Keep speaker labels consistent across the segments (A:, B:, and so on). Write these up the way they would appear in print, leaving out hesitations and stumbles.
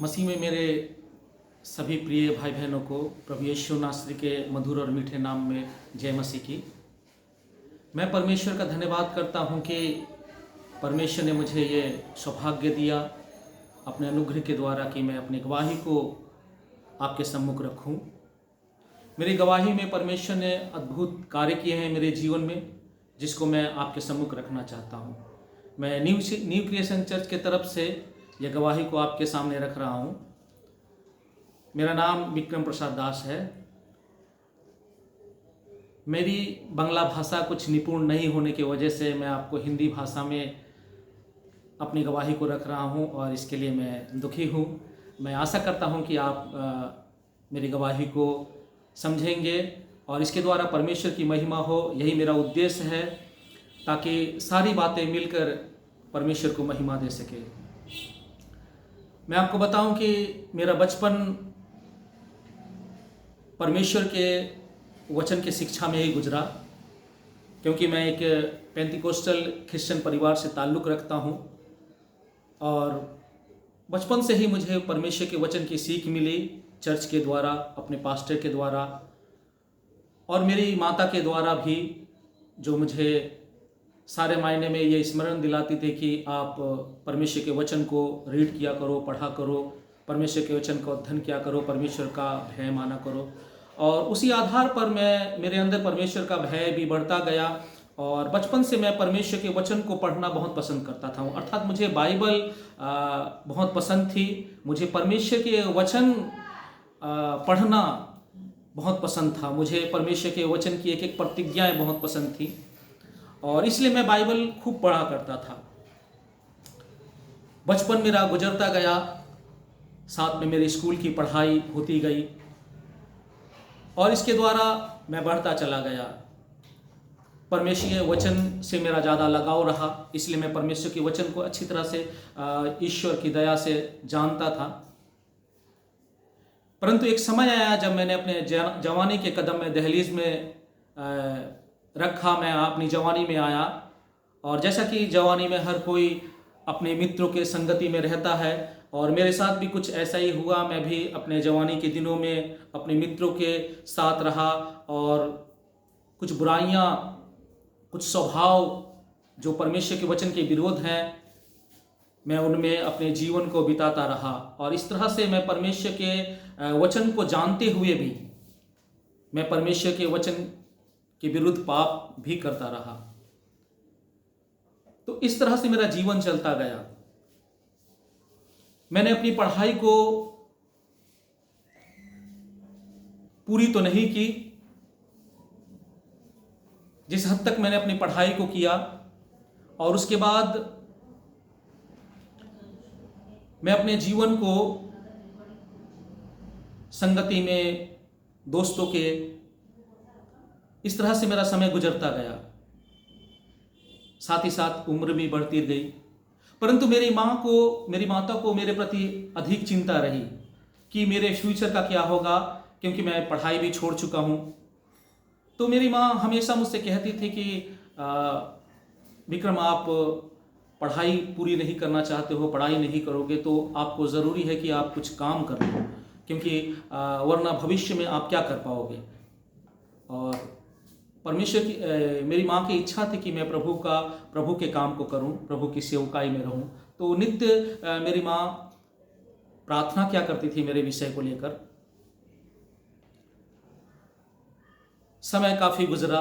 A: मसीह में मेरे सभी प्रिय भाई बहनों को प्रभु यीशु नासरी के मधुर और मीठे नाम में जय मसीह की। मैं परमेश्वर का धन्यवाद करता हूं कि परमेश्वर ने मुझे ये सौभाग्य दिया अपने अनुग्रह के द्वारा कि मैं अपनी गवाही को आपके सम्मुख रखूं। मेरी गवाही में परमेश्वर ने अद्भुत कार्य किए हैं मेरे जीवन में, जिसको मैं आपके सम्मुख रखना चाहता हूं। मैं न्यू क्रिएशन चर्च के तरफ से यह गवाही को आपके सामने रख रहा हूं। मेरा नाम विक्रम प्रसाद दास है। मेरी बांग्ला भाषा कुछ निपुण नहीं होने की वजह से मैं आपको हिंदी भाषा में अपनी गवाही को रख रहा हूं और इसके लिए मैं दुखी हूं। मैं आशा करता हूं कि आप मेरी गवाही को समझेंगे और इसके द्वारा परमेश्वर की महिमा हो। यही मेरा उद्देश्य है, ताकि सारी बातें मिलकर परमेश्वर को महिमा दे सके। मैं आपको बताऊं कि मेरा बचपन परमेश्वर के वचन की शिक्षा में ही गुजरा, क्योंकि मैं एक पेंटिकोस्टल क्रिश्चियन परिवार से ताल्लुक़ रखता हूं और बचपन से ही मुझे परमेश्वर के वचन की सीख मिली, चर्च के द्वारा, अपने पास्टर के द्वारा और मेरी माता के द्वारा भी, जो मुझे सारे मायने में ये स्मरण दिलाती थी कि आप परमेश्वर के वचन को रीड किया करो, पढ़ा करो, परमेश्वर के वचन का अध्ययन किया करो, परमेश्वर का भय माना करो। और उसी आधार पर मेरे अंदर परमेश्वर का भय भी बढ़ता गया और बचपन से मैं परमेश्वर के वचन को पढ़ना बहुत पसंद करता था। अर्थात मुझे बाइबल बहुत पसंद थी। मुझे परमेश्वर के वचन पढ़ना बहुत पसंद था। मुझे परमेश्वर के वचन की एक एक प्रतिज्ञाएं बहुत पसंद थी और इसलिए मैं बाइबल खूब पढ़ा करता था। बचपन मेरा गुजरता गया, साथ में मेरी स्कूल की पढ़ाई होती गई और इसके द्वारा मैं बढ़ता चला गया। परमेश्वर के वचन से मेरा ज़्यादा लगाव रहा, इसलिए मैं परमेश्वर के वचन को अच्छी तरह से ईश्वर की दया से जानता था। परंतु एक समय आया जब मैंने अपने जवानी के कदम में दहलीज में रखा। मैं अपनी जवानी में आया और जैसा कि जवानी में हर कोई अपने मित्रों के संगति में रहता है और मेरे साथ भी कुछ ऐसा ही हुआ। मैं भी अपने जवानी के दिनों में अपने मित्रों के साथ रहा और कुछ बुराइयां, कुछ स्वभाव जो परमेश्वर के वचन के विरोध हैं, मैं उनमें अपने जीवन को बिताता रहा और इस तरह से मैं परमेश्वर के वचन को जानते हुए भी मैं परमेश्वर के वचन के विरुद्ध पाप भी करता रहा। तो इस तरह से मेरा जीवन चलता गया। मैंने अपनी पढ़ाई को पूरी तो नहीं की, जिस हद तक मैंने अपनी पढ़ाई को किया, और उसके बाद मैं अपने जीवन को संगति में, दोस्तों के, इस तरह से मेरा समय गुजरता गया। साथ ही साथ उम्र भी बढ़ती गई। परंतु मेरी माता को मेरे प्रति अधिक चिंता रही कि मेरे फ्यूचर का क्या होगा, क्योंकि मैं पढ़ाई भी छोड़ चुका हूँ। तो मेरी माँ हमेशा मुझसे कहती थी कि विक्रम, आप पढ़ाई पूरी नहीं करना चाहते हो, पढ़ाई नहीं करोगे तो आपको ज़रूरी है कि आप कुछ काम कर लो, क्योंकि वरना भविष्य में आप क्या कर पाओगे। और परमेश्वर की मेरी माँ की इच्छा थी कि मैं प्रभु के काम को करूं, प्रभु की सेवकाई में रहूं। तो नित्य मेरी माँ प्रार्थना क्या करती थी मेरे विषय को लेकर। समय काफ़ी गुजरा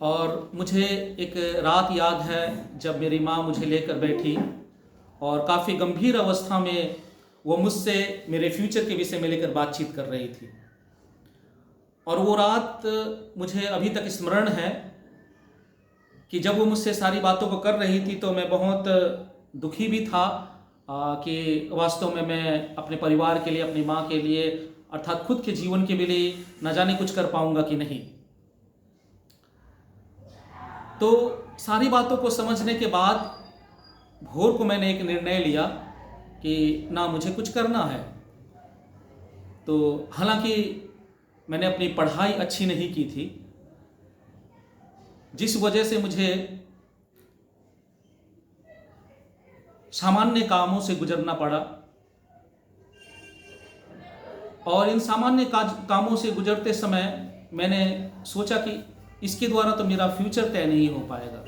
A: और मुझे एक रात याद है जब मेरी माँ मुझे लेकर बैठी और काफ़ी गंभीर अवस्था में वो मुझसे मेरे फ्यूचर के विषय में लेकर बातचीत कर रही थी। और वो रात मुझे अभी तक स्मरण है कि जब वो मुझसे सारी बातों को कर रही थी तो मैं बहुत दुखी भी था कि वास्तव में मैं अपने परिवार के लिए, अपनी माँ के लिए, अर्थात खुद के जीवन के लिए न जाने कुछ कर पाऊंगा कि नहीं। तो सारी बातों को समझने के बाद भोर को मैंने एक निर्णय लिया कि ना, मुझे कुछ करना है। तो हालांकि मैंने अपनी पढ़ाई अच्छी नहीं की थी, जिस वजह से मुझे सामान्य कामों से गुजरना पड़ा। और इन सामान्य कामों से गुजरते समय मैंने सोचा कि इसके द्वारा तो मेरा फ्यूचर तय नहीं हो पाएगा।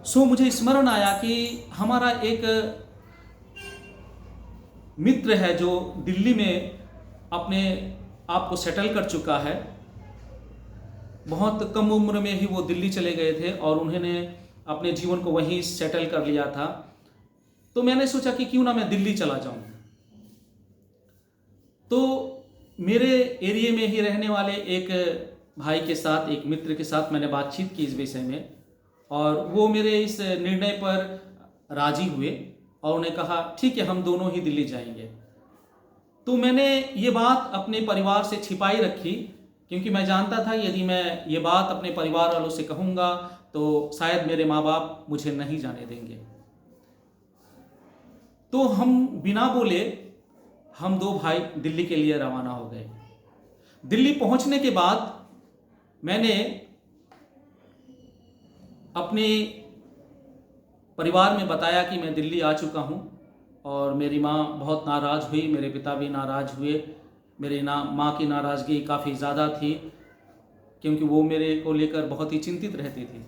A: सो मुझे स्मरण आया कि हमारा एक मित्र है जो दिल्ली में अपने आप को सेटल कर चुका है। बहुत कम उम्र में ही वो दिल्ली चले गए थे और उन्होंने अपने जीवन को वहीं सेटल कर लिया था। तो मैंने सोचा कि क्यों ना मैं दिल्ली चला जाऊं। तो मेरे एरिया में ही रहने वाले एक भाई के साथ, एक मित्र के साथ मैंने बातचीत की इस विषय में, और वो मेरे इस निर्णय पर राजी हुए और उन्हें कहा ठीक है, हम दोनों ही दिल्ली जाएंगे। तो मैंने ये बात अपने परिवार से छिपाई रखी, क्योंकि मैं जानता था यदि मैं ये बात अपने परिवार वालों से कहूँगा तो शायद मेरे माँ बाप मुझे नहीं जाने देंगे। तो हम बिना बोले हम दो भाई दिल्ली के लिए रवाना हो गए। दिल्ली पहुंचने के बाद मैंने अपने परिवार में बताया कि मैं दिल्ली आ चुका हूं, और मेरी माँ बहुत नाराज़ हुई, मेरे पिता भी नाराज़ हुए। मेरी माँ की नाराज़गी काफ़ी ज़्यादा थी, क्योंकि वो मेरे को लेकर बहुत ही चिंतित रहती थी।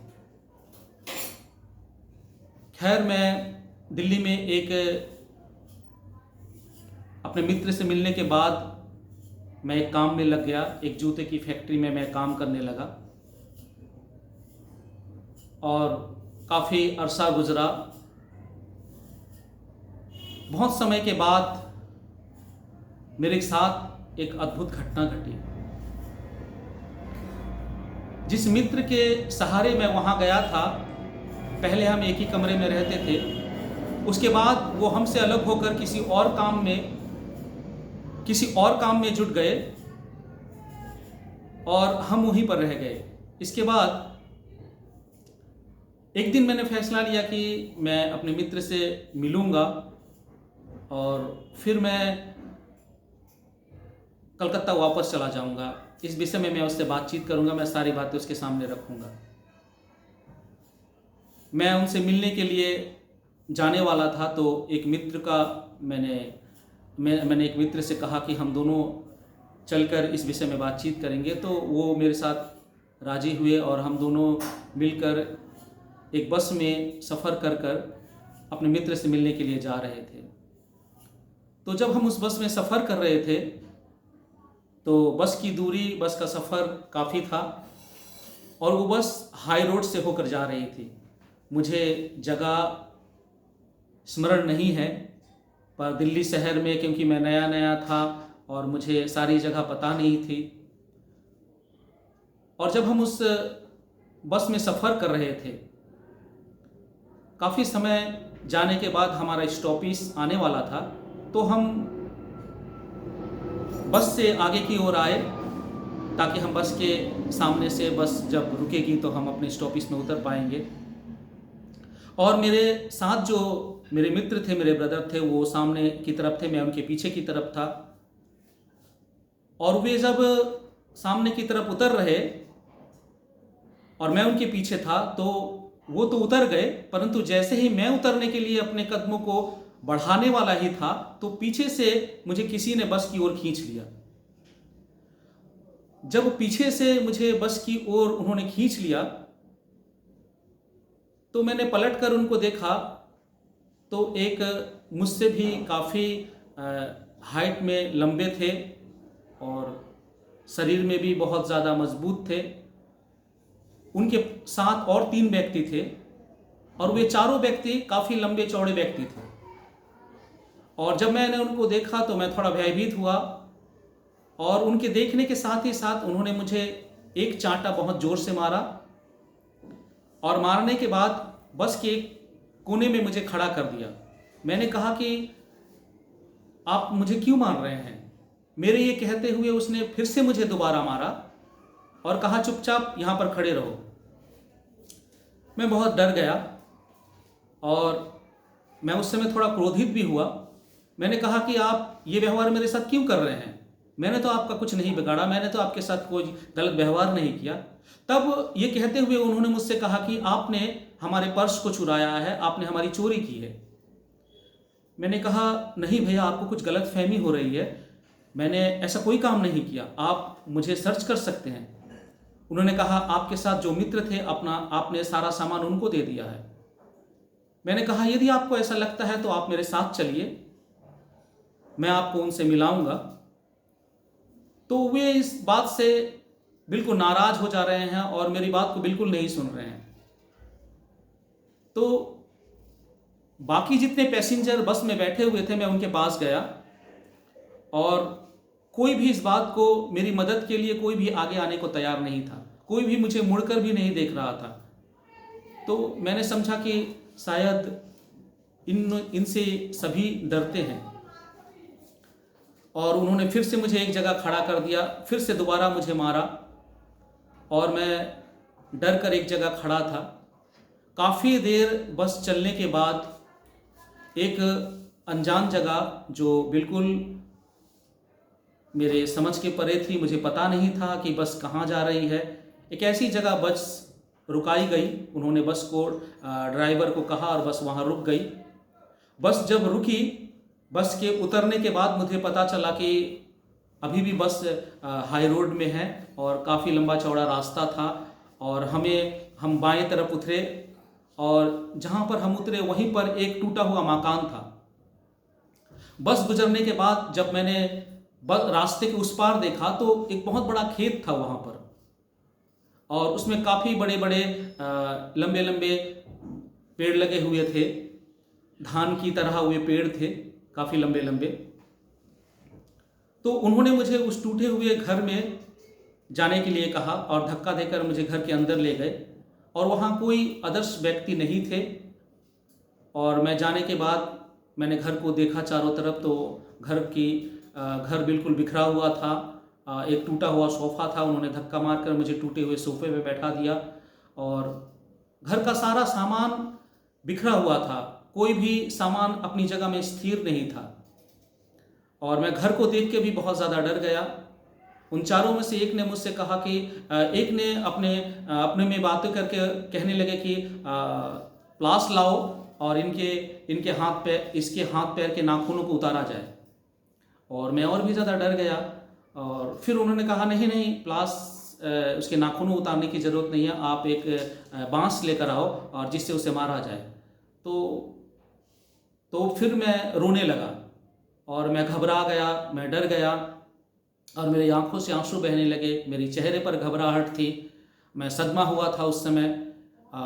A: खैर, मैं दिल्ली में एक अपने मित्र से मिलने के बाद मैं एक काम में लग गया। एक जूते की फैक्ट्री में मैं काम करने लगा और काफ़ी अरसा गुजरा। बहुत समय के बाद मेरे साथ एक अद्भुत घटना घटी। जिस मित्र के सहारे मैं वहाँ गया था, पहले हम एक ही कमरे में रहते थे, उसके बाद वो हमसे अलग होकर किसी और काम में जुट गए और हम वहीं पर रह गए। इसके बाद एक दिन मैंने फैसला लिया कि मैं अपने मित्र से मिलूंगा और फिर मैं कलकत्ता वापस चला जाऊंगा। इस विषय में मैं उससे बातचीत करूंगा, मैं सारी बातें उसके सामने रखूंगा। मैं उनसे मिलने के लिए जाने वाला था, तो एक मित्र का मैंने एक मित्र से कहा कि हम दोनों चलकर इस विषय में बातचीत करेंगे। तो वो मेरे साथ राजी हुए और हम दोनों मिलकर एक बस में सफ़र कर अपने मित्र से मिलने के लिए जा रहे थे। तो जब हम उस बस में सफ़र कर रहे थे तो बस का सफ़र काफ़ी था और वो बस हाई रोड से होकर जा रही थी। मुझे जगह स्मरण नहीं है, पर दिल्ली शहर में, क्योंकि मैं नया नया था और मुझे सारी जगह पता नहीं थी। और जब हम उस बस में सफ़र कर रहे थे, काफ़ी समय जाने के बाद हमारा स्टॉपेज आने वाला था, तो हम बस से आगे की ओर आए ताकि हम बस के सामने से बस जब रुकेगी तो हम अपने स्टॉपेज में उतर पाएंगे। और मेरे साथ जो मेरे मित्र थे, मेरे ब्रदर थे, वो सामने की तरफ थे, मैं उनके पीछे की तरफ था। और वे जब सामने की तरफ उतर रहे और मैं उनके पीछे था, तो वो तो उतर गए, परंतु जैसे ही मैं उतरने के लिए अपने कदमों को बढ़ाने वाला ही था, तो पीछे से मुझे किसी ने बस की ओर खींच लिया। जब पीछे से मुझे बस की ओर उन्होंने खींच लिया, तो मैंने पलटकर उनको देखा, तो एक मुझसे भी काफ़ी हाइट में लंबे थे और शरीर में भी बहुत ज़्यादा मजबूत थे। उनके साथ और 3 व्यक्ति थे और वे चारों व्यक्ति काफ़ी लंबे चौड़े व्यक्ति थे। और जब मैंने उनको देखा तो मैं थोड़ा भयभीत हुआ, और उनके देखने के साथ ही साथ उन्होंने मुझे एक चांटा बहुत ज़ोर से मारा, और मारने के बाद बस के एक कोने में मुझे खड़ा कर दिया। मैंने कहा कि आप मुझे क्यों मार रहे हैं? मेरे ये कहते हुए उसने फिर से मुझे दोबारा मारा और कहा चुपचाप यहाँ पर खड़े रहो। मैं बहुत डर गया और मैं उस समय थोड़ा क्रोधित भी हुआ। मैंने कहा कि आप ये व्यवहार मेरे साथ क्यों कर रहे हैं? मैंने तो आपका कुछ नहीं बिगाड़ा, मैंने तो आपके साथ कोई गलत व्यवहार नहीं किया। तब ये कहते हुए उन्होंने मुझसे कहा कि आपने हमारे पर्स को चुराया है, आपने हमारी चोरी की है। मैंने कहा नहीं भैया, आपको कुछ गलतफहमी हो रही है, मैंने ऐसा कोई काम नहीं किया, आप मुझे सर्च कर सकते हैं। उन्होंने कहा आपके साथ जो मित्र थे अपना आपने सारा सामान उनको दे दिया है। मैंने कहा यदि आपको ऐसा लगता है तो आप मेरे साथ चलिए, मैं आपको उनसे मिलाऊंगा। तो वे इस बात से बिल्कुल नाराज हो जा रहे हैं और मेरी बात को बिल्कुल नहीं सुन रहे हैं। तो बाकी जितने पैसेंजर बस में बैठे हुए थे मैं उनके पास गया और कोई भी इस बात को मेरी मदद के लिए कोई भी आगे आने को तैयार नहीं था, कोई भी मुझे मुड़कर भी नहीं देख रहा था। तो मैंने समझा कि शायद इनसे सभी डरते हैं और उन्होंने फिर से मुझे एक जगह खड़ा कर दिया, फिर से दोबारा मुझे मारा और मैं डर कर एक जगह खड़ा था। काफ़ी देर बस चलने के बाद एक अनजान जगह जो बिल्कुल मेरे समझ के परे थी, मुझे पता नहीं था कि बस कहाँ जा रही है, एक ऐसी जगह बस रुकाई गई। उन्होंने बस को ड्राइवर को कहा और बस वहाँ रुक गई। बस जब रुकी, बस के उतरने के बाद मुझे पता चला कि अभी भी बस हाई रोड में है और काफ़ी लंबा चौड़ा रास्ता था और हम बाएं तरफ उतरे और जहाँ पर हम उतरे वहीं पर एक टूटा हुआ मकान था। बस गुजरने के बाद जब मैंने रास्ते के उस पार देखा तो एक बहुत बड़ा खेत था वहाँ पर और उसमें काफ़ी बड़े बड़े लंबे लंबे पेड़ लगे हुए थे, धान की तरह हुए पेड़ थे काफ़ी लंबे लंबे। तो उन्होंने मुझे उस टूटे हुए घर में जाने के लिए कहा और धक्का देकर मुझे घर के अंदर ले गए और वहाँ कोई अदर्श व्यक्ति नहीं थे। और मैं जाने के बाद मैंने घर को देखा चारों तरफ, तो घर बिल्कुल बिखरा हुआ था। एक टूटा हुआ सोफ़ा था, उन्होंने धक्का मारकर मुझे टूटे हुए सोफ़े पे बैठा दिया और घर का सारा सामान बिखरा हुआ था, कोई भी सामान अपनी जगह में स्थिर नहीं था और मैं घर को देख के भी बहुत ज़्यादा डर गया। उन चारों में से एक ने मुझसे कहा कि एक ने अपने में बातें करके कहने लगे कि प्लास लाओ और इसके हाथ पैर के नाखूनों को उतारा जाए। और मैं और भी ज़्यादा डर गया और फिर उन्होंने कहा नहीं प्लास उसके नाखूनों उतारने की ज़रूरत नहीं है, आप एक बांस लेकर आओ और जिससे उसे मारा जाए। तो फिर मैं रोने लगा और मैं घबरा गया, मैं डर गया और मेरी आंखों से आंसू बहने लगे, मेरी चेहरे पर घबराहट थी, मैं सदमा हुआ था उस समय।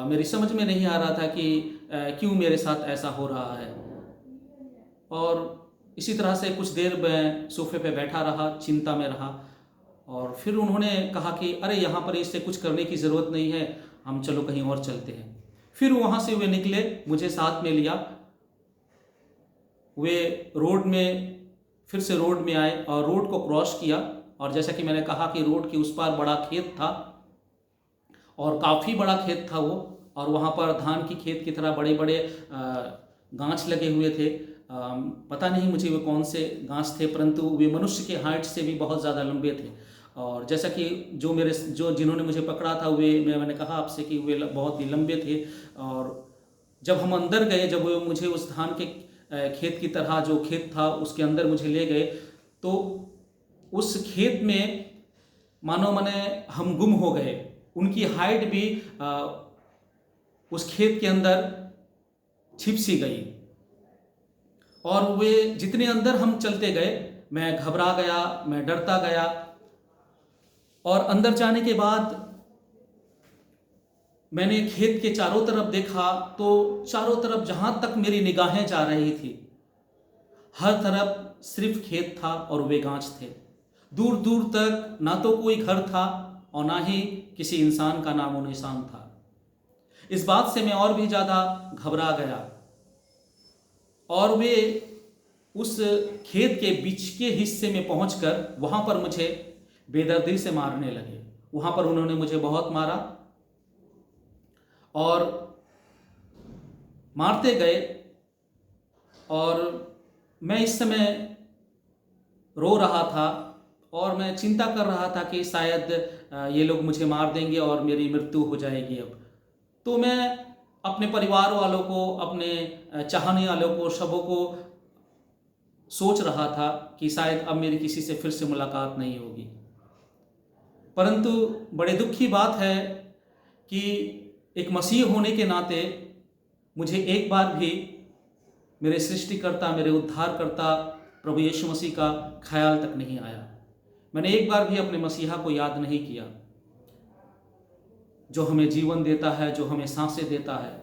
A: मेरी समझ में नहीं आ रहा था कि क्यों मेरे साथ ऐसा हो रहा है। और इसी तरह से कुछ देर मैं सोफे पे बैठा रहा, चिंता में रहा और फिर उन्होंने कहा कि अरे यहाँ पर इससे कुछ करने की ज़रूरत नहीं है, हम चलो कहीं और चलते हैं। फिर वहाँ से वे निकले, मुझे साथ में लिया, वे फिर से रोड में आए और रोड को क्रॉस किया और जैसा कि मैंने कहा कि रोड के उस पार बड़ा खेत था और काफ़ी बड़ा खेत था वो, और वहाँ पर धान की खेत की तरह बड़े बड़े गांच लगे हुए थे। पता नहीं मुझे वे कौन से गांच थे, परंतु वे मनुष्य के हाइट से भी बहुत ज़्यादा लंबे थे। और जैसा कि जिन्होंने मुझे पकड़ा था मैंने कहा आपसे कि वे बहुत ही लंबे थे। और जब हम अंदर गए, जब वे मुझे उस धान के खेत की तरह जो खेत था उसके अंदर मुझे ले गए, तो उस खेत में मानो हम गुम हो गए। उनकी हाइट भी उस खेत के अंदर छिप सी गई और वे जितने अंदर हम चलते गए मैं घबरा गया, मैं डरता गया। और अंदर जाने के बाद मैंने खेत के चारों तरफ देखा तो चारों तरफ जहाँ तक मेरी निगाहें जा रही थी हर तरफ सिर्फ खेत था और वे गांच थे। दूर दूर तक ना तो कोई घर था और ना ही किसी इंसान का नामो निशान था। इस बात से मैं और भी ज़्यादा घबरा गया और वे उस खेत के बीच के हिस्से में पहुंचकर वहाँ पर मुझे बेदर्दी से मारने लगे। वहाँ पर उन्होंने मुझे बहुत मारा और मारते गए और मैं इस समय रो रहा था और मैं चिंता कर रहा था कि शायद ये लोग मुझे मार देंगे और मेरी मृत्यु हो जाएगी। अब तो मैं अपने परिवार वालों को, अपने चाहने वालों को, सबों को सोच रहा था कि शायद अब मेरी किसी से फिर से मुलाकात नहीं होगी। परंतु बड़े दुख की बात है कि एक मसीह होने के नाते मुझे एक बार भी मेरे सृष्टिकर्ता, मेरे उद्धारकर्ता प्रभु यीशु मसीह का ख्याल तक नहीं आया। मैंने एक बार भी अपने मसीहा को याद नहीं किया, जो हमें जीवन देता है, जो हमें सांसें देता है।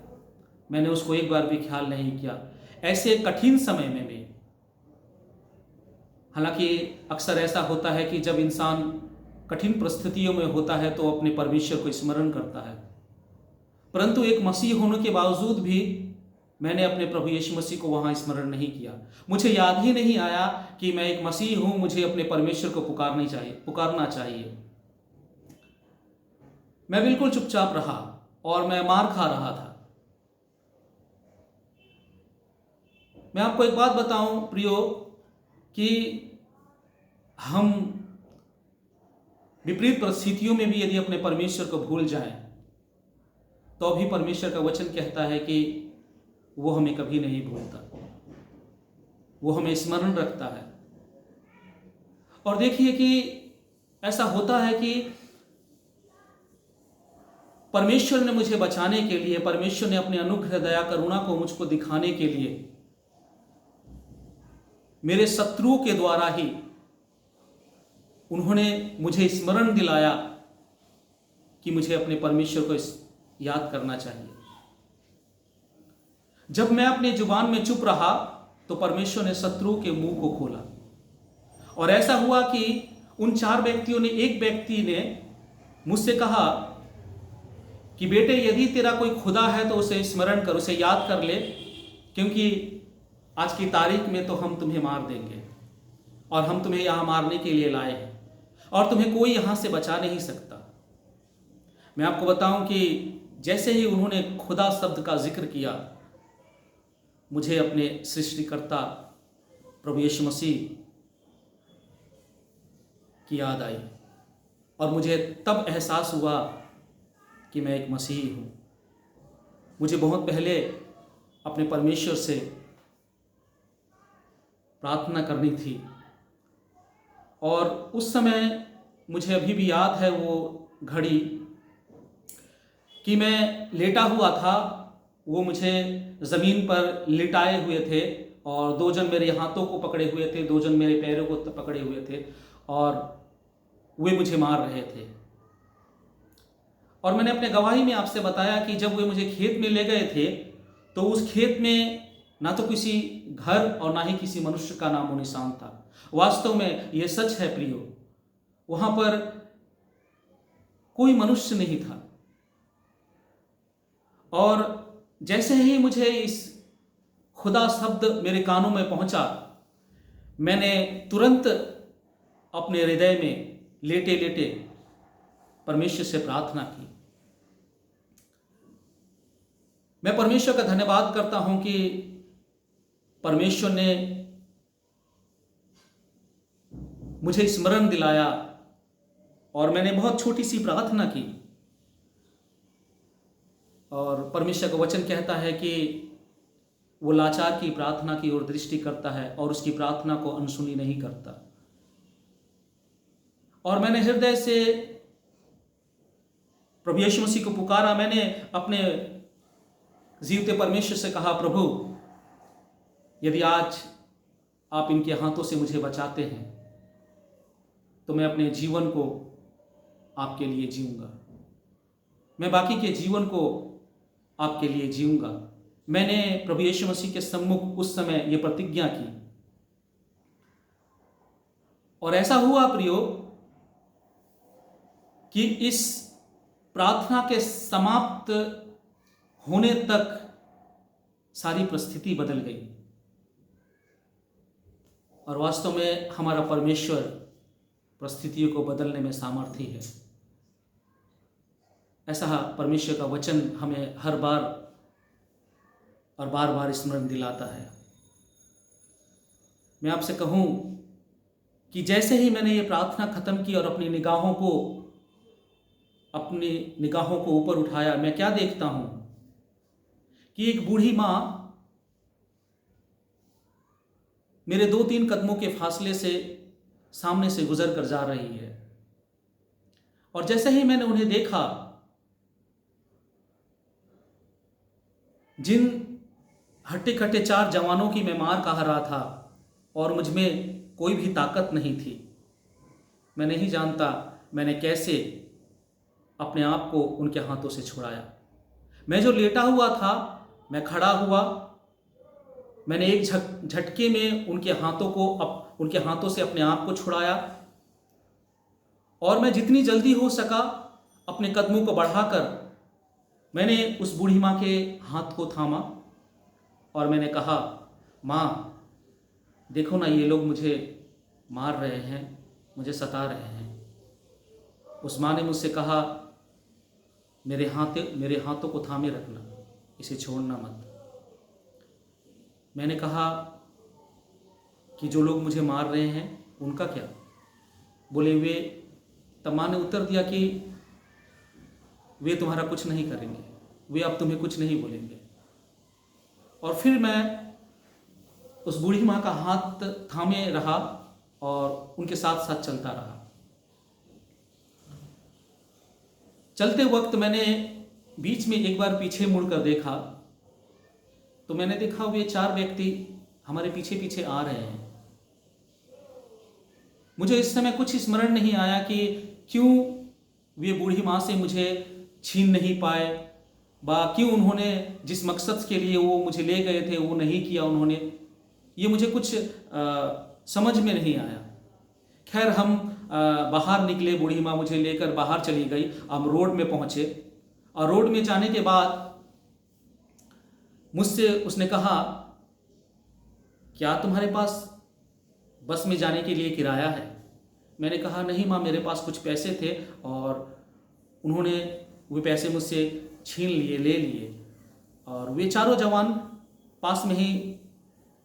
A: मैंने उसको एक बार भी ख्याल नहीं किया। ऐसे कठिन समय में भी, हालांकि अक्सर ऐसा होता है कि जब इंसान कठिन परिस्थितियों में होता है तो अपने परमेश्वर को स्मरण करता है, परंतु एक मसीह होने के बावजूद भी मैंने अपने प्रभु यीशु मसीह को वहाँ स्मरण नहीं किया। मुझे याद ही नहीं आया कि मैं एक मसीह हूँ, मुझे अपने परमेश्वर को पुकारना चाहिए। मैं बिल्कुल चुपचाप रहा और मैं मार खा रहा था। मैं आपको एक बात बताऊं प्रियो, कि हम विपरीत परिस्थितियों में भी यदि अपने परमेश्वर को भूल जाएं तो अभी परमेश्वर का वचन कहता है कि वो हमें कभी नहीं भूलता, वो हमें स्मरण रखता है। और देखिए कि ऐसा होता है कि परमेश्वर ने मुझे बचाने के लिए, परमेश्वर ने अपने अनुग्रह, दया, करुणा को मुझको दिखाने के लिए मेरे शत्रुओं के द्वारा ही उन्होंने मुझे स्मरण दिलाया कि मुझे अपने परमेश्वर को याद करना चाहिए। जब मैं अपने जुबान में चुप रहा तो परमेश्वर ने शत्रुओं के मुंह को खोला, और ऐसा हुआ कि उन 4 व्यक्तियों ने, एक व्यक्ति ने मुझसे कहा कि बेटे, यदि तेरा कोई खुदा है तो उसे स्मरण कर, उसे याद कर ले, क्योंकि आज की तारीख में तो हम तुम्हें मार देंगे और हम तुम्हें यहां मारने के लिए लाए हैं और तुम्हें कोई यहां से बचा नहीं सकता। मैं आपको बताऊं कि जैसे ही उन्होंने खुदा शब्द का जिक्र किया, मुझे अपने सृष्टिकर्ता प्रभु यीशु मसीह की याद आई और मुझे तब एहसास हुआ कि मैं एक मसीही हूँ। मुझे बहुत पहले अपने परमेश्वर से प्रार्थना करनी थी, और उस समय मुझे अभी भी याद है वो घड़ी कि मैं लेटा हुआ था। वो मुझे ज़मीन पर लिटाए हुए थे और 2 जन मेरे हाथों को पकड़े हुए थे, 2 जन मेरे पैरों को पकड़े हुए थे और वे मुझे मार रहे थे। और मैंने अपने गवाही में आपसे बताया कि जब वे मुझे खेत में ले गए थे तो उस खेत में ना तो किसी घर और ना ही किसी मनुष्य का नामो निशान था। वास्तव में यह सच है प्रियो, वहां पर कोई मनुष्य नहीं था। और जैसे ही मुझे इस खुदा शब्द मेरे कानों में पहुंचा, मैंने तुरंत अपने हृदय में लेटे लेटे परमेश्वर से प्रार्थना की। मैं परमेश्वर का धन्यवाद करता हूं कि परमेश्वर ने मुझे स्मरण दिलाया और मैंने बहुत छोटी सी प्रार्थना की। और परमेश्वर का वचन कहता है कि वो लाचार की प्रार्थना की ओर दृष्टि करता है और उसकी प्रार्थना को अनसुनी नहीं करता। और मैंने हृदय से प्रभु यीशु मसीह को पुकारा। मैंने अपने जीवते परमेश्वर से कहा, प्रभु, यदि आज आप इनके हाथों से मुझे बचाते हैं तो मैं अपने जीवन को आपके लिए जीऊंगा, मैं बाकी के जीवन को आपके लिए जीऊंगा। मैंने प्रभु यीशु मसीह के सम्मुख उस समय ये प्रतिज्ञा की और ऐसा हुआ प्रियो कि इस प्रार्थना के समाप्त होने तक सारी परिस्थिति बदल गई। और वास्तव में हमारा परमेश्वर परिस्थितियों को बदलने में सामर्थी है। ऐसा परमेश्वर का वचन हमें हर बार और बार बार स्मरण दिलाता है। मैं आपसे कहूं कि जैसे ही मैंने ये प्रार्थना खत्म की और अपनी निगाहों को ऊपर उठाया, मैं क्या देखता हूं कि एक बूढ़ी माँ मेरे 2-3 कदमों के फासले से सामने से गुजर कर जा रही है। और जैसे ही मैंने उन्हें देखा, जिन हट्टे कट्टे 4 जवानों की मैं मार खा रहा था और मुझ में कोई भी ताकत नहीं थी, मैं नहीं जानता मैंने कैसे अपने आप को उनके हाथों से छुड़ाया। मैं जो लेटा हुआ था, मैं खड़ा हुआ, मैंने एक झटके में उनके हाथों से अपने आप को छुड़ाया और मैं जितनी जल्दी हो सका अपने कदमों को बढ़ाकर मैंने उस बूढ़ी माँ के हाथ को थामा और मैंने कहा, माँ देखो ना, ये लोग मुझे मार रहे हैं, मुझे सता रहे हैं। उस माँ ने मुझसे कहा, मेरे हाथों को थामे रखना, इसे छोड़ना मत। मैंने कहा कि जो लोग मुझे मार रहे हैं उनका क्या? बोले वे, तब माँ ने उत्तर दिया कि वे तुम्हारा कुछ नहीं करेंगे, वे अब तुम्हें कुछ नहीं बोलेंगे। और फिर मैं उस बूढ़ी माँ का हाथ थामे रहा और उनके साथ साथ चलता रहा। चलते वक्त मैंने बीच में एक बार पीछे मुड़कर देखा तो मैंने देखा वे 4 व्यक्ति हमारे पीछे पीछे आ रहे हैं। मुझे इस समय कुछ स्मरण नहीं आया कि क्यों वे बूढ़ी माँ से मुझे छीन नहीं पाए, क्यों उन्होंने जिस मकसद के लिए वो मुझे ले गए थे वो नहीं किया उन्होंने। ये मुझे कुछ समझ में नहीं आया। खैर हम बाहर निकले, बूढ़ी माँ मुझे लेकर बाहर चली गई। हम रोड में पहुँचे और रोड में जाने के बाद मुझसे उसने कहा, क्या तुम्हारे पास बस में जाने के लिए किराया है? मैंने कहा, नहीं माँ, मेरे पास कुछ पैसे थे और उन्होंने वे पैसे मुझसे छीन लिए, ले लिए। और वे 4 जवान पास में ही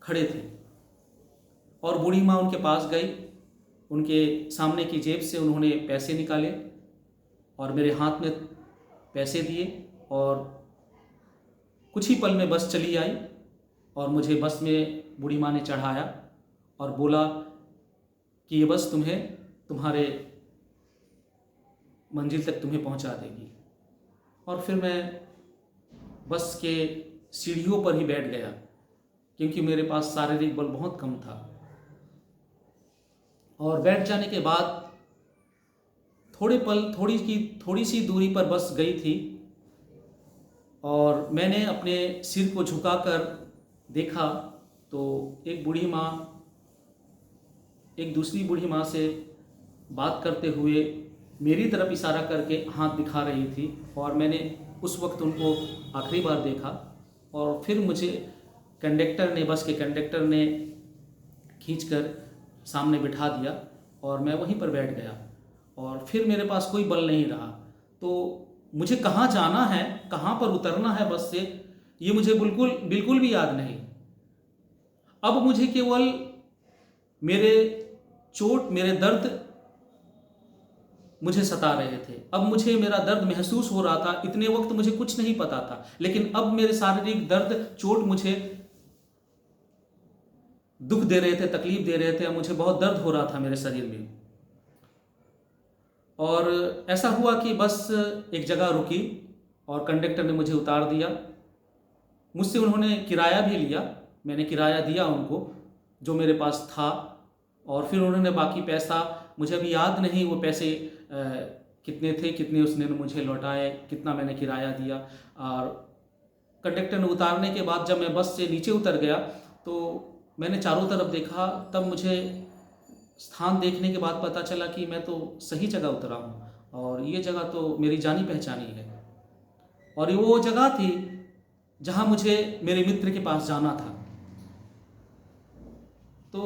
A: खड़े थे और बूढ़ी माँ उनके पास गई, उनके सामने की जेब से उन्होंने पैसे निकाले और मेरे हाथ में पैसे दिए और कुछ ही पल में बस चली आई और मुझे बस में बूढ़ी माँ ने चढ़ाया और बोला कि ये बस तुम्हें तुम्हारे मंजिल तक तुम्हें पहुंचा देगी। और फिर मैं बस के सीढ़ियों पर ही बैठ गया क्योंकि मेरे पास शारीरिक बल बहुत कम था। और बैठ जाने के बाद थोड़ी सी दूरी पर बस गई थी और मैंने अपने सिर को झुकाकर देखा तो एक बूढ़ी माँ एक दूसरी बूढ़ी माँ से बात करते हुए मेरी तरफ इशारा करके हाथ दिखा रही थी और मैंने उस वक्त उनको आखिरी बार देखा। और फिर मुझे बस के कंडक्टर ने खींचकर सामने बिठा दिया और मैं वहीं पर बैठ गया और फिर मेरे पास कोई बल नहीं रहा। तो मुझे कहाँ जाना है, कहाँ पर उतरना है बस से, ये मुझे बिल्कुल भी याद नहीं। अब मुझे केवल मेरे दर्द मुझे सता रहे थे। अब मुझे मेरा दर्द महसूस हो रहा था। इतने वक्त मुझे कुछ नहीं पता था, लेकिन अब मेरे शारीरिक दर्द, चोट मुझे दुख दे रहे थे, तकलीफ दे रहे थे। मुझे बहुत दर्द हो रहा था मेरे शरीर में। और ऐसा हुआ कि बस एक जगह रुकी और कंडक्टर ने मुझे उतार दिया। मुझसे उन्होंने किराया भी लिया, मैंने किराया दिया उनको जो मेरे पास था। और फिर उन्होंने बाकी पैसा, मुझे अभी याद नहीं वो पैसे कितने थे, कितने उसने मुझे लौटाए, कितना मैंने किराया दिया। और कंडक्टर ने उतारने के बाद जब मैं बस से नीचे उतर गया तो मैंने चारों तरफ देखा। तब मुझे स्थान देखने के बाद पता चला कि मैं तो सही जगह उतरा हूँ और ये जगह तो मेरी जानी पहचानी है। और ये वो जगह थी जहाँ मुझे मेरे मित्र के पास जाना था। तो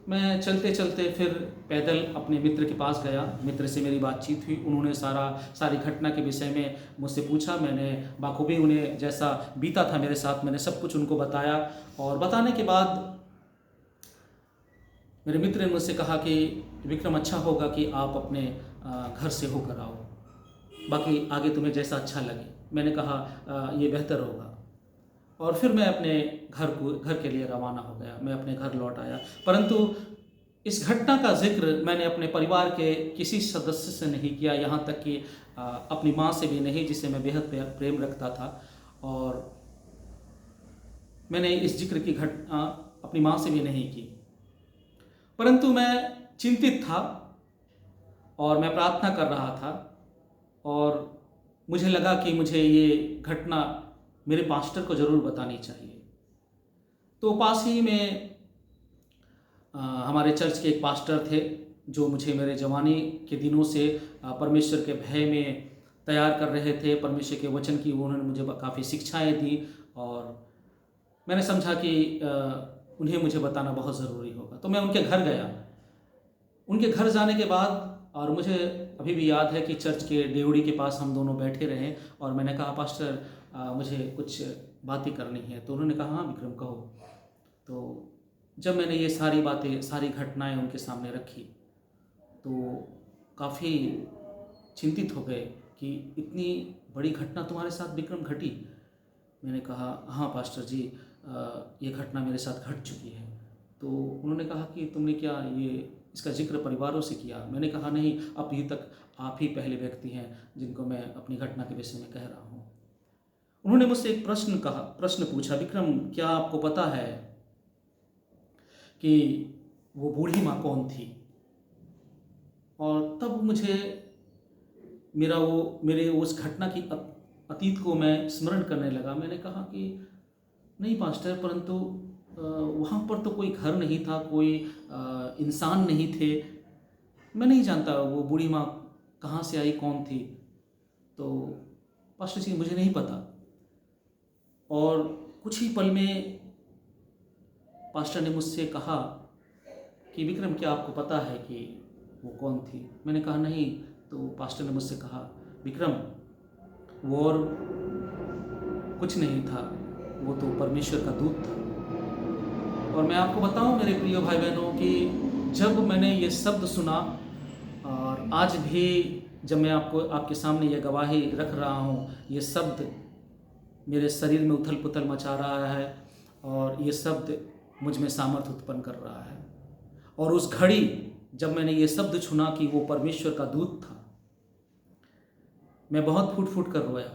A: मैं चलते चलते फिर पैदल अपने मित्र के पास गया। मित्र से मेरी बातचीत हुई। उन्होंने सारी घटना के विषय में मुझसे पूछा। मैंने बाखूबी उन्हें जैसा बीता था मेरे साथ, मैंने सब कुछ उनको बताया। और बताने के बाद मेरे मित्र ने मुझसे कहा कि विक्रम, अच्छा होगा कि आप अपने घर से होकर आओ, बाकी आगे तुम्हें जैसा अच्छा लगे। मैंने कहा ये बेहतर होगा। और फिर मैं अपने घर के लिए रवाना हो गया। मैं अपने घर लौट आया, परंतु इस घटना का जिक्र मैंने अपने परिवार के किसी सदस्य से नहीं किया, यहाँ तक कि अपनी माँ से भी नहीं, जिसे मैं बेहद प्रेम रखता था। और मैंने इस जिक्र की घटना अपनी माँ से भी नहीं की, परंतु मैं चिंतित था और मैं प्रार्थना कर रहा था और मुझे लगा कि मुझे ये घटना मेरे पास्टर को ज़रूर बतानी चाहिए। तो पास ही में हमारे चर्च के एक पास्टर थे जो मुझे मेरे जवानी के दिनों से परमेश्वर के भय में तैयार कर रहे थे। परमेश्वर के वचन की उन्होंने मुझे काफ़ी शिक्षाएं दी और मैंने समझा कि उन्हें मुझे बताना बहुत ज़रूरी होगा। तो मैं उनके घर गया। उनके घर जाने के बाद, और मुझे अभी भी याद है कि चर्च के डेवड़ी के पास हम दोनों बैठे रहे और मैंने कहा, पास्टर मुझे कुछ बातें करनी है। तो उन्होंने कहा, हाँ विक्रम कहो। तो जब मैंने ये सारी बातें, सारी घटनाएं उनके सामने रखी तो काफ़ी चिंतित हो गए कि इतनी बड़ी घटना तुम्हारे साथ विक्रम घटी। मैंने कहा, हाँ पास्टर जी, ये घटना मेरे साथ घट चुकी है। तो उन्होंने कहा कि तुमने क्या इसका जिक्र परिवारों से किया? मैंने कहा, नहीं, अभी तक आप ही पहले व्यक्ति हैं जिनको मैं अपनी घटना के विषय में कह रहा हूँ। उन्होंने मुझसे एक प्रश्न पूछा, विक्रम क्या आपको पता है कि वो बूढ़ी माँ कौन थी? और तब मुझे मेरे उस घटना की अतीत को मैं स्मरण करने लगा। मैंने कहा कि नहीं पास्टर, परंतु वहाँ पर तो कोई घर नहीं था, कोई इंसान नहीं थे, मैं नहीं जानता वो बूढ़ी माँ कहाँ से आई, कौन थी। तो पास्टर जी मुझे नहीं पता। और कुछ ही पल में पास्टर ने मुझसे कहा कि विक्रम क्या आपको पता है कि वो कौन थी? मैंने कहा नहीं। तो पास्टर ने मुझसे कहा, विक्रम वो और कुछ नहीं था, वो तो परमेश्वर का दूत था। और मैं आपको बताऊं मेरे प्रिय भाई बहनों कि जब मैंने ये शब्द सुना, और आज भी जब मैं आपके सामने ये गवाही रख रहा हूँ, ये शब्द मेरे शरीर में उथल पुथल मचा रहा है और ये शब्द मुझ में सामर्थ्य उत्पन्न कर रहा है। और उस घड़ी जब मैंने ये शब्द सुना कि वो परमेश्वर का दूत था, मैं बहुत फूट फूट कर रोया।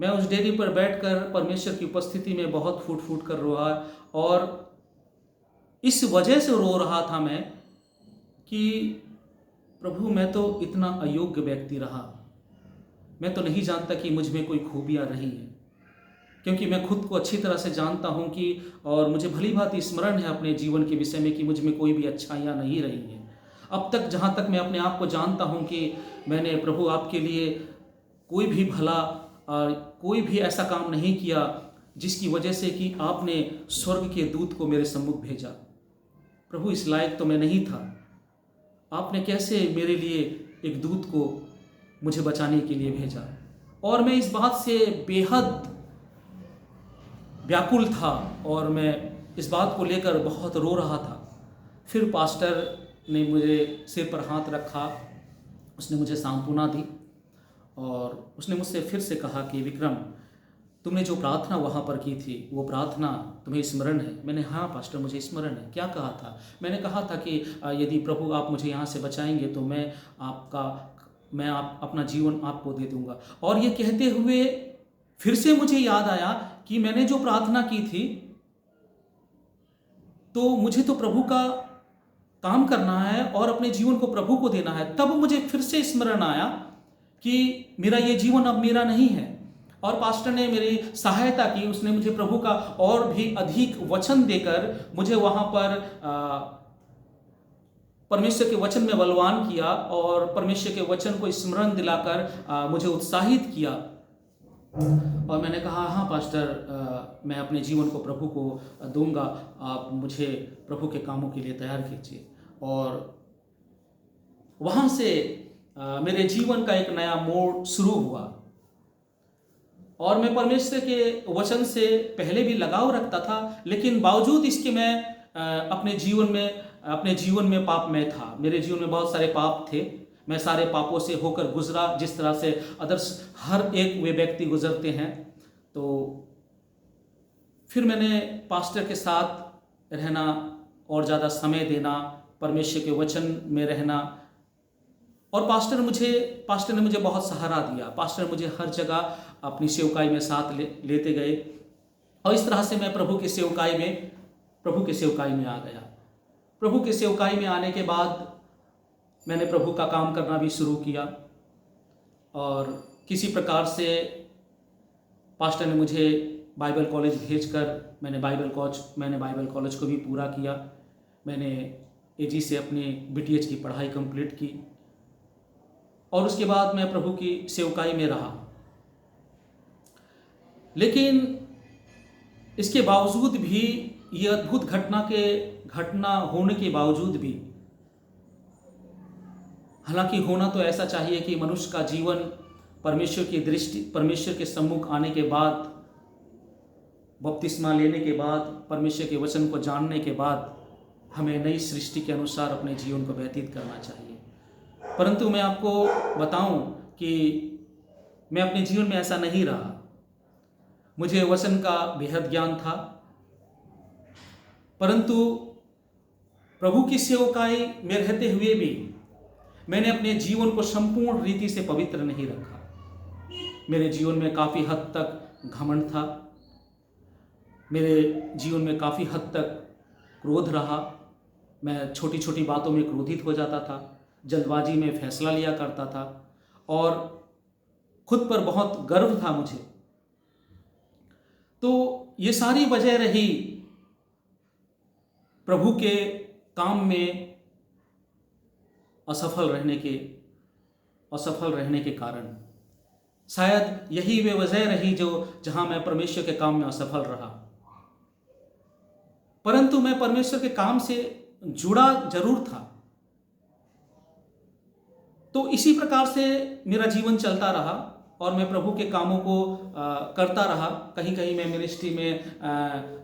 A: मैं उस डेरी पर बैठकर परमेश्वर की उपस्थिति में बहुत फूट फूट कर रोया। और इस वजह से रो रहा था मैं कि प्रभु, मैं तो इतना अयोग्य व्यक्ति रहा। मैं तो नहीं जानता कि मुझ में कोई खूबियाँ रही हैं, क्योंकि मैं खुद को अच्छी तरह से जानता हूँ कि, और मुझे भली भांति स्मरण है अपने जीवन के विषय में कि मुझ में कोई भी अच्छाइयाँ नहीं रही हैं। अब तक जहाँ तक मैं अपने आप को जानता हूँ कि मैंने प्रभु आपके लिए कोई भी भला और कोई भी ऐसा काम नहीं किया जिसकी वजह से कि आपने स्वर्ग के दूत को मेरे सम्मुख भेजा। प्रभु इस लायक तो मैं नहीं था, आपने कैसे मेरे लिए एक दूत को मुझे बचाने के लिए भेजा। और मैं इस बात से बेहद व्याकुल था और मैं इस बात को लेकर बहुत रो रहा था। फिर पास्टर ने मुझे सिर पर हाथ रखा, उसने मुझे सांत्वना दी और उसने मुझसे फिर से कहा कि विक्रम, तुमने जो प्रार्थना वहाँ पर की थी वो प्रार्थना तुम्हें स्मरण है? मैंने हाँ पास्टर मुझे स्मरण है। क्या कहा था? मैंने कहा था कि यदि प्रभु आप मुझे यहाँ से बचाएंगे तो मैं अपना जीवन आपको दे दूँगा। और ये कहते हुए फिर से मुझे याद आया कि मैंने जो प्रार्थना की थी तो मुझे तो प्रभु का काम करना है और अपने जीवन को प्रभु को देना है। तब मुझे फिर से स्मरण आया कि मेरा ये जीवन अब मेरा नहीं है। और पास्टर ने मेरी सहायता की, उसने मुझे प्रभु का और भी अधिक वचन देकर मुझे वहाँ पर परमेश्वर के वचन में बलवान किया और परमेश्वर के वचन को स्मरण दिलाकर मुझे उत्साहित किया। और मैंने कहा, हाँ पास्टर, मैं अपने जीवन को प्रभु को दूंगा, आप मुझे प्रभु के कामों के लिए तैयार कीजिए। और वहाँ से मेरे जीवन का एक नया मोड़ शुरू हुआ। और मैं परमेश्वर के वचन से पहले भी लगाव रखता था, लेकिन बावजूद इसके मैं अपने जीवन में पापमय था। मेरे जीवन में बहुत सारे पाप थे। मैं सारे पापों से होकर गुजरा, जिस तरह से अदर्स हर एक वे व्यक्ति गुजरते हैं। तो फिर मैंने पास्टर के साथ रहना और ज़्यादा समय देना, परमेश्वर के वचन में रहना, और पास्टर ने मुझे बहुत सहारा दिया। पास्टर ने मुझे हर जगह अपनी सेवकाई में साथ लेते गए, और इस तरह से मैं प्रभु की सेवकाई में आ गया। प्रभु की सेवकाई में आने के बाद मैंने प्रभु का काम करना भी शुरू किया, और किसी प्रकार से पास्टर ने मुझे बाइबल कॉलेज भेजकर मैंने बाइबल कॉलेज को भी पूरा किया। मैंने एजी से अपनी बीटीएच की पढ़ाई कंप्लीट की, और उसके बाद मैं प्रभु की सेवकाई में रहा। लेकिन इसके बावजूद भी, ये अद्भुत घटना होने के बावजूद भी, हालांकि होना तो ऐसा चाहिए कि मनुष्य का जीवन परमेश्वर के सम्मुख आने के बाद, बपतिस्मा लेने के बाद, परमेश्वर के वचन को जानने के बाद हमें नई सृष्टि के अनुसार अपने जीवन को व्यतीत करना चाहिए। परंतु मैं आपको बताऊं कि मैं अपने जीवन में ऐसा नहीं रहा। मुझे वचन का बेहद ज्ञान था, परंतु प्रभु की सेवकाई में रहते हुए भी मैंने अपने जीवन को संपूर्ण रीति से पवित्र नहीं रखा। मेरे जीवन में काफ़ी हद तक घमंड था, मेरे जीवन में काफ़ी हद तक क्रोध रहा। मैं छोटी छोटी बातों में क्रोधित हो जाता था, जल्दबाजी में फैसला लिया करता था, और खुद पर बहुत गर्व था मुझे। तो ये सारी वजह रही प्रभु के काम में असफल रहने के कारण। शायद यही वे वजह रही जहां मैं परमेश्वर के काम में असफल रहा। परंतु मैं परमेश्वर के काम से जुड़ा जरूर था। तो इसी प्रकार से मेरा जीवन चलता रहा, और मैं प्रभु के कामों को करता रहा। कहीं कहीं मैं मिनिस्ट्री में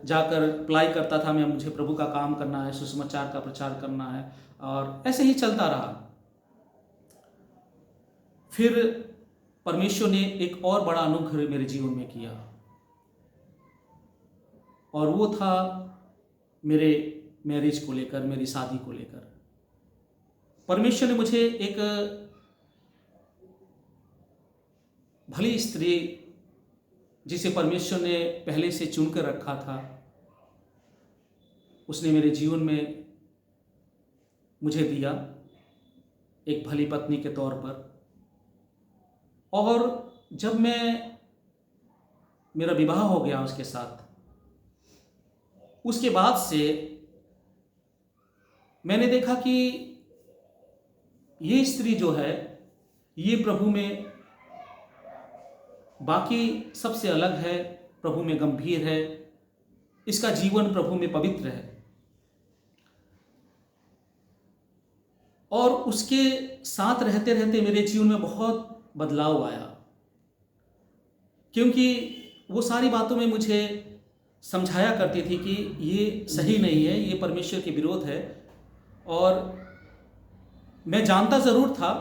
A: जाकर अप्लाई करता था, मुझे प्रभु का काम करना है, सुसमाचार का प्रचार करना है, और ऐसे ही चलता रहा। फिर परमेश्वर ने एक और बड़ा अनुग्रह मेरे जीवन में किया, और वो था मेरे मैरिज को लेकर, मेरी शादी को लेकर। परमेश्वर ने मुझे एक भली स्त्री, जिसे परमेश्वर ने पहले से चुनकर रखा था, उसने मेरे जीवन में मुझे दिया एक भली पत्नी के तौर पर। और जब मेरा विवाह हो गया उसके साथ, उसके बाद से मैंने देखा कि ये स्त्री जो है, ये प्रभु में बाकी सबसे अलग है, प्रभु में गंभीर है, इसका जीवन प्रभु में पवित्र है। और उसके साथ रहते रहते मेरे जीवन में बहुत बदलाव आया, क्योंकि वो सारी बातों में मुझे समझाया करती थी कि ये सही नहीं है, ये परमेश्वर के विरोध है। और मैं जानता ज़रूर था,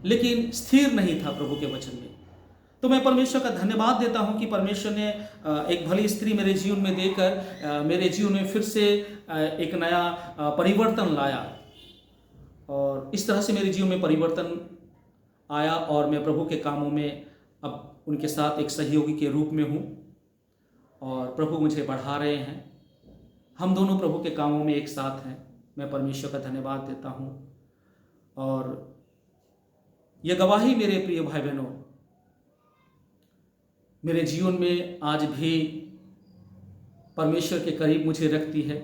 A: लेकिन स्थिर नहीं था प्रभु के वचन में। तो मैं परमेश्वर का धन्यवाद देता हूं कि परमेश्वर ने एक भली स्त्री मेरे जीवन में देकर मेरे जीवन में फिर से एक नया परिवर्तन लाया, और इस तरह से मेरे जीवन में परिवर्तन आया, और मैं प्रभु के कामों में अब उनके साथ एक सहयोगी के रूप में हूँ, और प्रभु मुझे बढ़ा रहे हैं। हम दोनों प्रभु के कामों में एक साथ हैं। मैं परमेश्वर का धन्यवाद देता हूँ। और यह गवाही मेरे प्रिय भाई बहनों मेरे जीवन में आज भी परमेश्वर के करीब मुझे रखती है।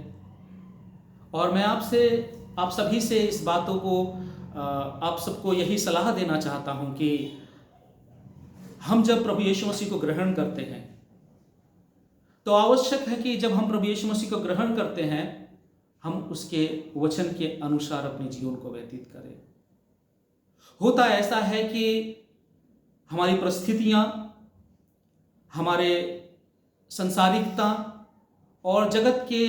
A: और मैं आप सभी से इस बातों को, आप सबको यही सलाह देना चाहता हूं कि हम जब प्रभु यीशु मसीह को ग्रहण करते हैं, तो आवश्यक है कि जब हम प्रभु यीशु मसीह को ग्रहण करते हैं, हम उसके वचन के अनुसार अपने जीवन को व्यतीत करें। होता ऐसा है कि हमारी परिस्थितियां, हमारे संसारिकता और जगत के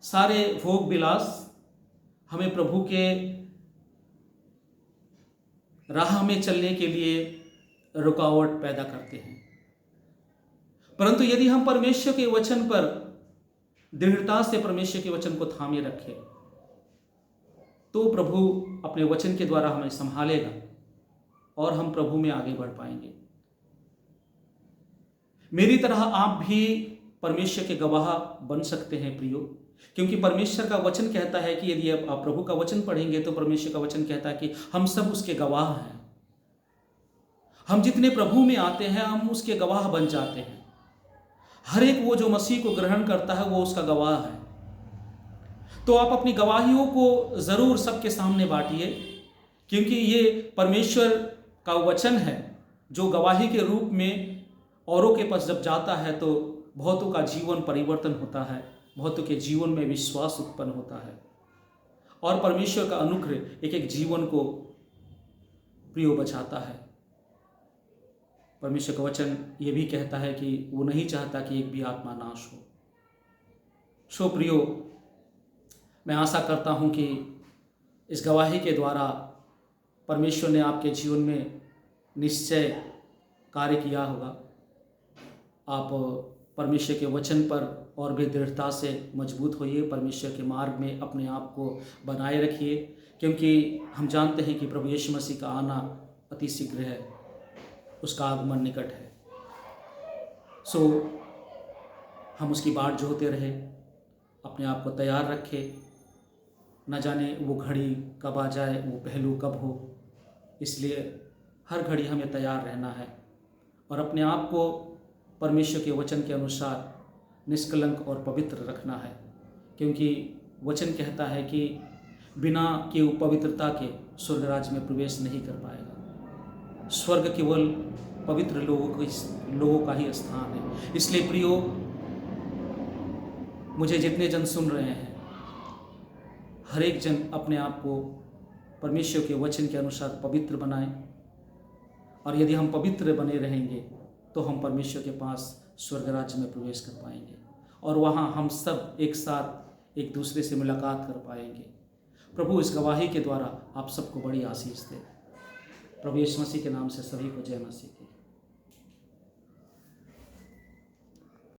A: सारे भोग विलास हमें प्रभु के राह में चलने के लिए रुकावट पैदा करते हैं। परंतु यदि हम परमेश्वर के वचन पर दृढ़ता से परमेश्वर के वचन को थामे रखें तो प्रभु अपने वचन के द्वारा हमें संभालेगा और हम प्रभु में आगे बढ़ पाएंगे। मेरी तरह आप भी परमेश्वर के गवाह बन सकते हैं प्रियो, क्योंकि परमेश्वर का वचन कहता है कि यदि आप प्रभु का वचन पढ़ेंगे तो परमेश्वर का वचन कहता है कि हम सब उसके गवाह हैं। हम जितने प्रभु में आते हैं हम उसके गवाह बन जाते हैं। हर एक वो जो मसीह को ग्रहण करता है वो उसका गवाह है। तो आप अपनी गवाहियों को ज़रूर सबके सामने बांटिए, क्योंकि ये परमेश्वर का वचन है जो गवाही के रूप में औरों के पास जब जाता है तो बहुतों का जीवन परिवर्तन होता है, बहुतों के जीवन में विश्वास उत्पन्न होता है और परमेश्वर का अनुग्रह एक एक जीवन को प्रियो बचाता है। परमेश्वर का वचन ये भी कहता है कि वो नहीं चाहता कि एक भी आत्मा नाश हो। सो प्रियो, मैं आशा करता हूँ कि इस गवाही के द्वारा परमेश्वर ने आपके जीवन में निश्चय कार्य किया होगा। आप परमेश्वर के वचन पर और भी दृढ़ता से मजबूत होइए, परमेश्वर के मार्ग में अपने आप को बनाए रखिए, क्योंकि हम जानते हैं कि प्रभु यीशु मसीह का आना अति शीघ्र है, उसका आगमन निकट है। सो हम उसकी बाट जोहते रहे, अपने आप को तैयार रखें। न जाने वो घड़ी कब आ जाए, वो पहलू कब हो, इसलिए हर घड़ी हमें तैयार रहना है और अपने आप को परमेश्वर के वचन के अनुसार निष्कलंक और पवित्र रखना है, क्योंकि वचन कहता है कि बिना की पवित्रता के स्वर्ग राज्य में प्रवेश नहीं कर पाएगा। स्वर्ग केवल पवित्र लोगों का ही स्थान है। इसलिए प्रियो, मुझे जितने जन सुन रहे हैं, हर एक जन अपने आप को परमेश्वर के वचन के अनुसार पवित्र बनाएं, और यदि हम पवित्र बने रहेंगे तो हम परमेश्वर के पास स्वर्ग राज्य में प्रवेश कर पाएंगे और वहाँ हम सब एक साथ एक दूसरे से मुलाकात कर पाएंगे। प्रभु इस गवाही के द्वारा आप सबको बड़ी आशीष दे। प्रभु यीशु मसीह के नाम से सभी को जय मसीह की।